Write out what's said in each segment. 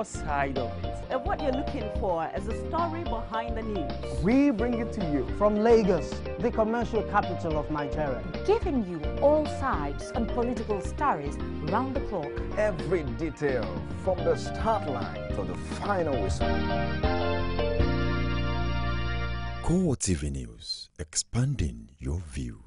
side of it. And what you're looking for is the story behind the news. We bring it to you from Lagos, the commercial capital of Nigeria, giving you all sides and political stories round the clock. Every detail from the start line to the final whistle. CoreTV News, expanding your view.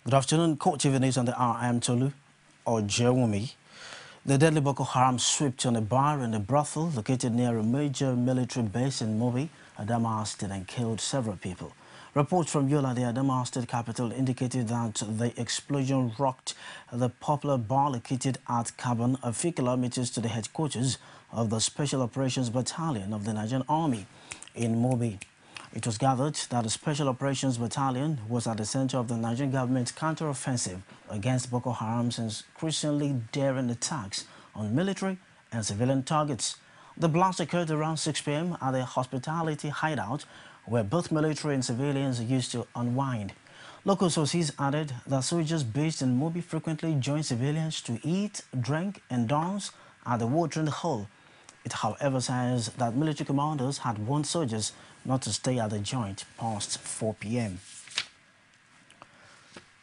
Good afternoon, CoreTV News on the hour. I am Tolu or Jewumi. The deadly Boko Haram swept on a bar and a brothel located near a major military base in Mobi, Adamawa State, and killed several people. Reports from Yola, the Adamawa State capital, indicated that the explosion rocked the popular bar located at Kaban, a few kilometers to the headquarters of the Special Operations Battalion of the Nigerian Army in Mobi. It was gathered that the Special Operations Battalion was at the center of the Nigerian government's counter-offensive against Boko Haram's increasingly daring attacks on military and civilian targets. The blast occurred around 6 p.m. at the hospitality hideout, where both military and civilians used to unwind. Local sources added that soldiers based in Mobi frequently join civilians to eat, drink, and dance at the watering hole. It, however, says that military commanders had warned soldiers not to stay at the joint past 4 p.m.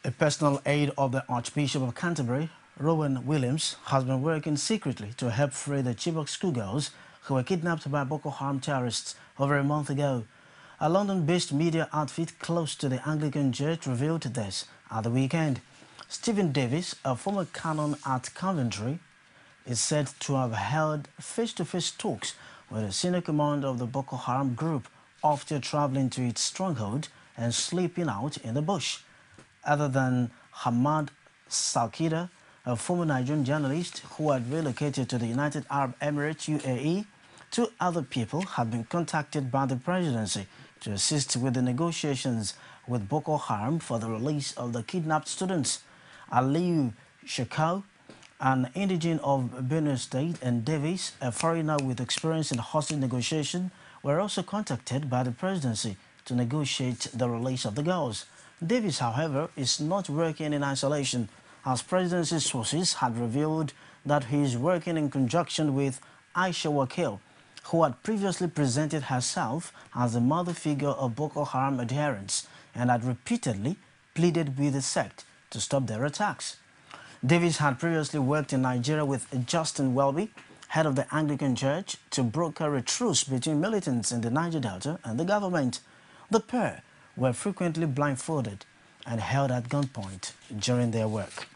A personal aide of the Archbishop of Canterbury, Rowan Williams, has been working secretly to help free the Chibok schoolgirls who were kidnapped by Boko Haram terrorists over a month ago. A London-based media outfit close to the Anglican Church revealed this at the weekend. Stephen Davis, a former canon at Coventry, is said to have held face-to-face talks with a senior commander of the Boko Haram group after traveling to its stronghold and sleeping out in the bush. Other than Hamad Salkida, a former Nigerian journalist who had relocated to the United Arab Emirates, UAE, 2 other people have been contacted by the presidency to assist with the negotiations with Boko Haram for the release of the kidnapped students. Aliyu Shekau, an indigene of Benue State, and Davis, a foreigner with experience in hostage negotiation, were also contacted by the presidency to negotiate the release of the girls. Davis, however, is not working in isolation, as presidency sources had revealed that he is working in conjunction with Aisha Wakil, who had previously presented herself as the mother figure of Boko Haram adherents and had repeatedly pleaded with the sect to stop their attacks. Davis had previously worked in Nigeria with Justin Welby, head of the Anglican Church, to broker a truce between militants in the Niger Delta and the government. The pair were frequently blindfolded and held at gunpoint during their work.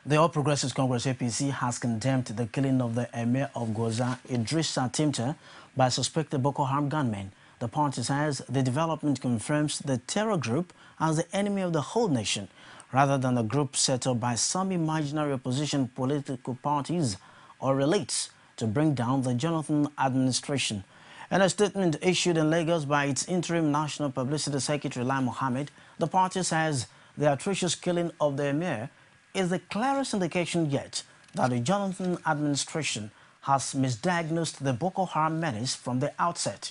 The All Progressives Congress APC has condemned the killing of the Emir of Goza, Idrissa Timta, by suspected Boko Haram gunmen. The party says the development confirms the terror group as the enemy of the whole nation, rather than a group set up by some imaginary opposition political parties or relates to bring down the Jonathan administration. In a statement issued in Lagos by its interim National Publicity Secretary Lai Mohammed, the party says the atrocious killing of the Emir is the clearest indication yet that the Jonathan administration has misdiagnosed the Boko Haram menace from the outset.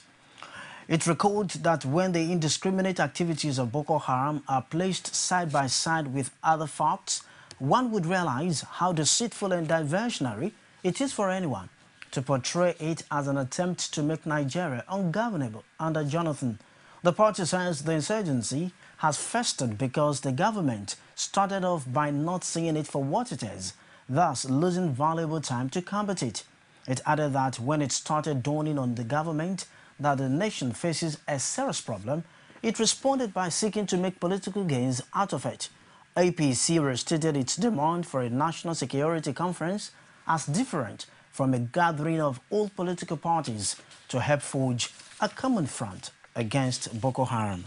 It recalled that when the indiscriminate activities of Boko Haram are placed side by side with other facts, one would realize how deceitful and diversionary it is for anyone to portray it as an attempt to make Nigeria ungovernable under Jonathan. The party says the insurgency has festered because the government started off by not seeing it for what it is, thus losing valuable time to combat it. It added that when it started dawning on the government that the nation faces a serious problem, it responded by seeking to make political gains out of it. APC restated its demand for a national security conference as different from a gathering of all political parties to help forge a common front against Boko Haram.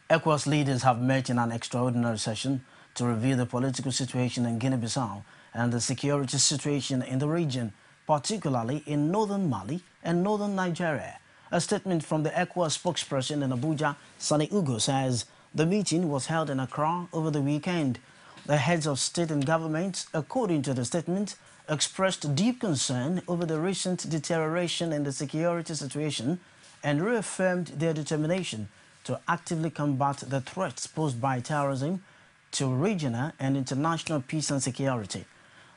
ECOWAS leaders have met in an extraordinary session to review the political situation in Guinea-Bissau and the security situation in the region, particularly in northern Mali and northern Nigeria. A statement from the ECOWAS spokesperson in Abuja, Sani Ugo, says the meeting was held in Accra over the weekend. The heads of state and government, according to the statement, expressed deep concern over the recent deterioration in the security situation and reaffirmed their determination to actively combat the threats posed by terrorism to regional and international peace and security.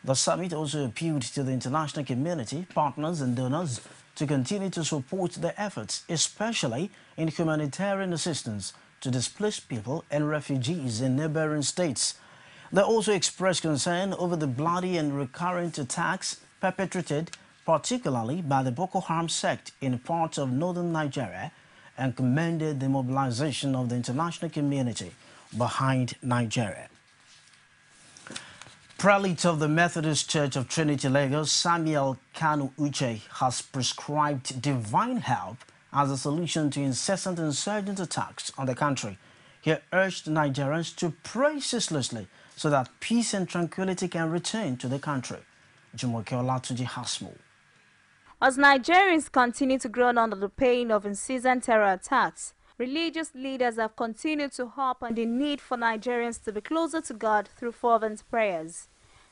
The summit also appealed to the international community, partners and donors to continue to support the efforts, especially in humanitarian assistance to displaced people and refugees in neighboring states. They also expressed concern over the bloody and recurrent attacks perpetrated particularly by the Boko Haram sect in parts of northern Nigeria and commended the mobilization of the international community behind Nigeria. Prelate of the Methodist Church of Trinity, Lagos, Samuel Kanu Uche, has prescribed divine help as a solution to incessant insurgent attacks on the country. He urged Nigerians to pray ceaselessly so that peace and tranquility can return to the country. Jumoke Olatunji has more. As Nigerians continue to groan under the pain of incessant terror attacks, religious leaders have continued to harp on the need for Nigerians to be closer to God through fervent prayers.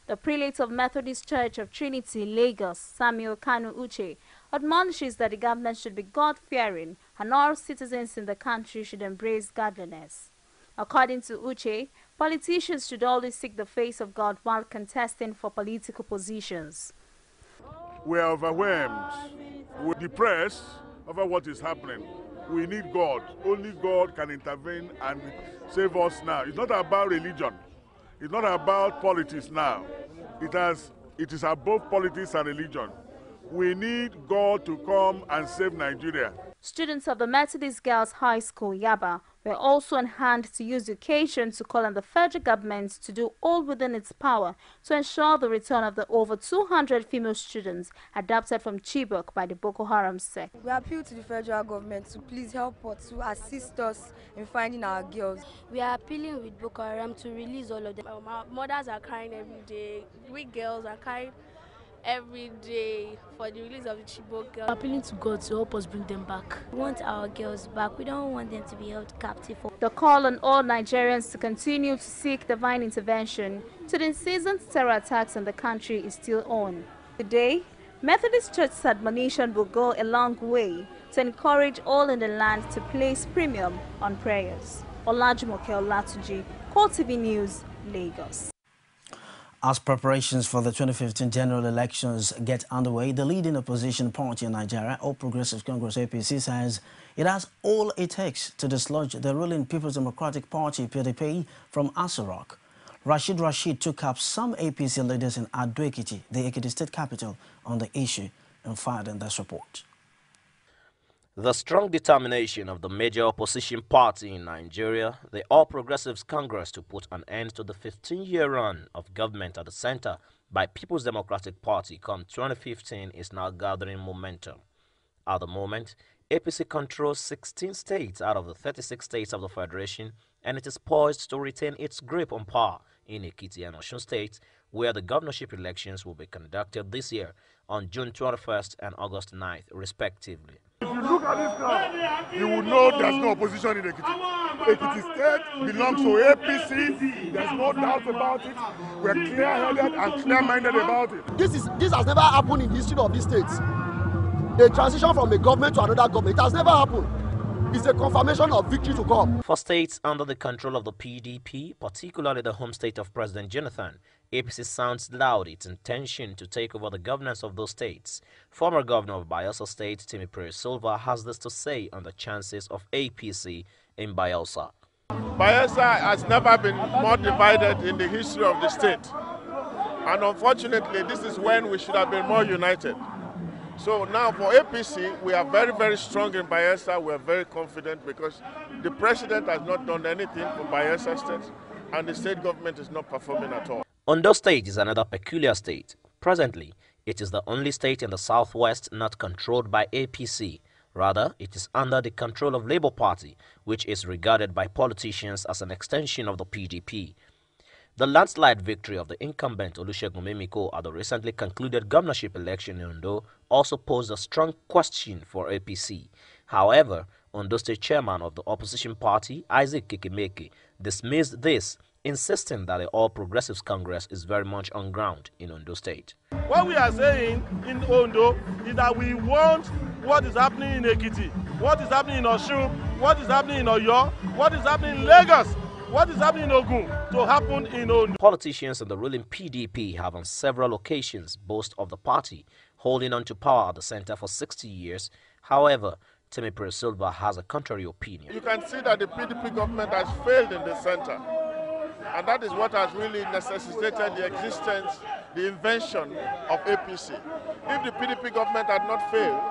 The prelate of Methodist Church of Trinity, Lagos, Samuel Kanu Uche, admonishes that the government should be God-fearing and all citizens in the country should embrace godliness. According to Uche, politicians should always seek the face of God while contesting for political positions. We are overwhelmed, we're depressed over what is happening. We need God. Only God can intervene and save us now. It's not about religion. It's not about politics now. It is above politics and religion. We need God to come and save Nigeria. Students of the Methodist Girls High School, Yaba, were also on hand to use the occasion to call on the federal government to do all within its power to ensure the return of the over 200 female students adopted from Chibok by the Boko Haram sect. We appeal to the federal government to please help us, to assist us in finding our girls. We are appealing with Boko Haram to release all of them. Our mothers are crying every day. We girls are crying every day for the release of the Chibok girls. Appealing to God to help us bring them back. We want our girls back. We don't want them to be held captive. The call on all Nigerians to continue to seek divine intervention to the incessant terror attacks in the country is still on. Today, Methodist Church's admonition will go a long way to encourage all in the land to place premium on prayers. Olajumoke Olatunji, CoreTV News, Lagos. As preparations for the 2015 general elections get underway, the leading opposition party in Nigeria, All Progressives Congress APC, says it has all it takes to dislodge the ruling People's Democratic Party PDP from Aso Rock. Rashid took up some APC leaders in Ado-Ekiti, the Ekiti state capital, on the issue and filed in this report. The strong determination of the major opposition party in Nigeria, the All Progressives Congress, to put an end to the 15-year run of government at the center by People's Democratic Party come 2015 is now gathering momentum. At the moment, APC controls 16 states out of the 36 states of the Federation, and it is poised to retain its grip on power in Ekiti and Osun states, where the governorship elections will be conducted this year on June 21st and August 9th, respectively. If you look at this now, you will know there's no opposition in Ekiti. Ekiti state belongs to APC. There's no doubt about it. We're clear-headed and clear-minded about it. This has never happened in the history of these states. The transition from a government to another government, it has never happened. It's a confirmation of victory to come. For states under the control of the PDP, particularly the home state of President Jonathan, APC sounds loud its intention to take over the governance of those states. Former governor of Bayelsa State, Timipere Silva, has this to say on the chances of APC in Bayelsa. Bayelsa has never been more divided in the history of the state. And unfortunately, this is when we should have been more united. So now for APC, we are very, very strong in Bayelsa. We are very confident because the president has not done anything for Bayelsa State, and the state government is not performing at all. Ondo State is another peculiar state. Presently, it is the only state in the southwest not controlled by APC. Rather, it is under the control of Labour Party, which is regarded by politicians as an extension of the PDP. The landslide victory of the incumbent Olusegun Mimiko at the recently concluded governorship election in Ondo also posed a strong question for APC. However, Ondo State chairman of the opposition party, Isaac Kekemeke, dismissed this insisting that the All Progressives Congress is very much on ground in Ondo State. What we are saying in Ondo is that we want what is happening in Ekiti, what is happening in Osun, what is happening in Oyo, what is happening in Lagos, what is happening in Ogun to happen in Ondo. Politicians in the ruling PDP have on several occasions boasted of the party holding on to power at the center for 60 years. However, Temipere Silva has a contrary opinion. You can see that the PDP government has failed in the center. And that is what has really necessitated the existence, the invention of APC. If the PDP government had not failed,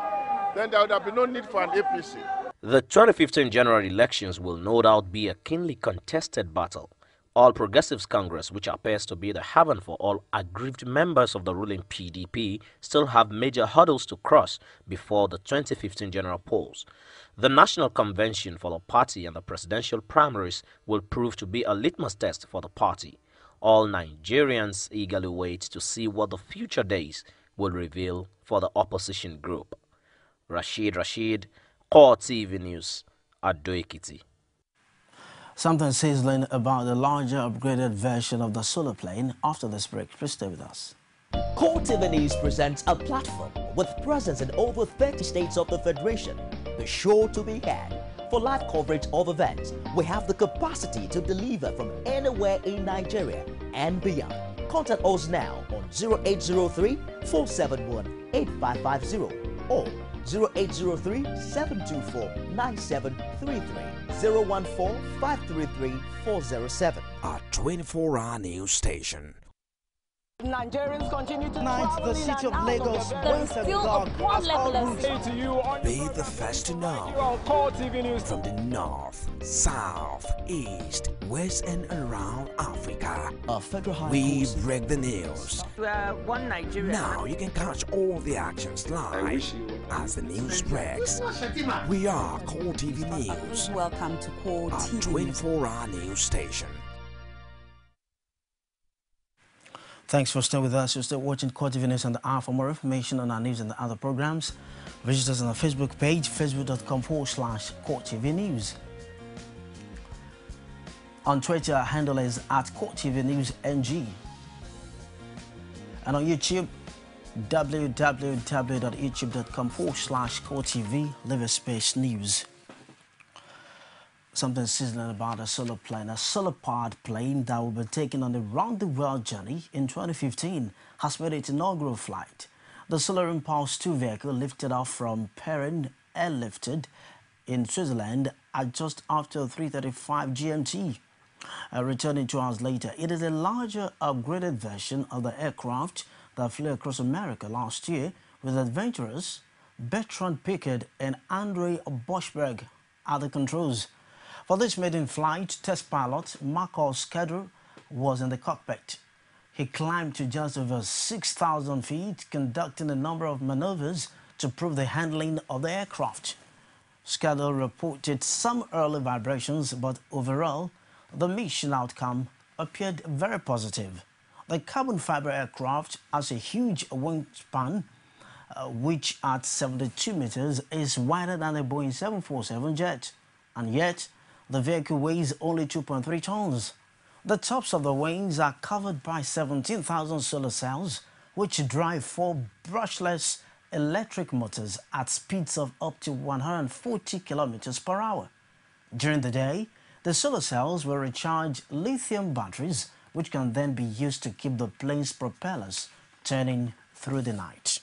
then there would have been no need for an APC. The 2015 general elections will no doubt be a keenly contested battle. All Progressives Congress, which appears to be the haven for all aggrieved members of the ruling PDP, still have major hurdles to cross before the 2015 general polls. The National Convention for the party and the presidential primaries will prove to be a litmus test for the party. All Nigerians eagerly wait to see what the future days will reveal for the opposition group. Rashid, CoreTV News, Ado Ekiti. Something sizzling about the larger upgraded version of the solar plane after this break. Please stay with us. CoreTV News presents a platform with presence in over 30 states of the Federation. Be sure to be had. For live coverage of events, we have the capacity to deliver from anywhere in Nigeria and beyond. Contact us now on 0803-471-8550 or 0803-724-9733, 014-533-407. A 24-hour news station. Nigerians continue to Tonight, the city of Lagos waits at the dark as all routes Be the first to know from the north, south, east, west, and around Africa. We break the news. One Nigeria. Now you can catch all the actions live as the news breaks. We are CoreTV News. Welcome to CoreTV. A 24-hour news station. Thanks for staying with us. You're still watching CoreTV News on the hour. For more information on our news and the other programs, visit us on our Facebook page, facebook.com/CoreTV News. On Twitter, our handle is @CoreTV News NG. And on YouTube, www.youtube.com/CoreTV Liverspace News. Something sizzling about a solar plane. A solar-powered plane that will be taken on a round-the-world journey in 2015 has made its inaugural flight. The Solar Impulse 2 vehicle lifted off from Perrin Airlifted in Switzerland at just after 3:35 GMT. Returning 2 hours later, it is a larger, upgraded version of the aircraft that flew across America last year with adventurers Bertrand Pickard and Andre Boschberg at the controls. For this maiden flight, test pilot Marcos Kedro was in the cockpit. He climbed to just over 6,000 feet, conducting a number of maneuvers to prove the handling of the aircraft. Kedro reported some early vibrations, but overall, the mission outcome appeared very positive. The carbon fiber aircraft has a huge wingspan, which at 72 meters is wider than a Boeing 747 jet, and yet the vehicle weighs only 2.3 tons. The tops of the wings are covered by 17,000 solar cells, which drive 4 brushless electric motors at speeds of up to 140 kilometers per hour. During the day, the solar cells will recharge lithium batteries, which can then be used to keep the plane's propellers turning through the night.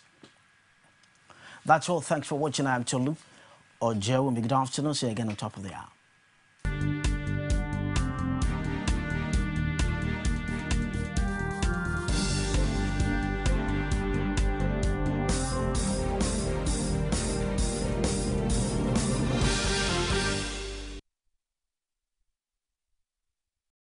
That's all. Thanks for watching. I'm Tolu Ojewu. Good afternoon. See you again on top of the hour.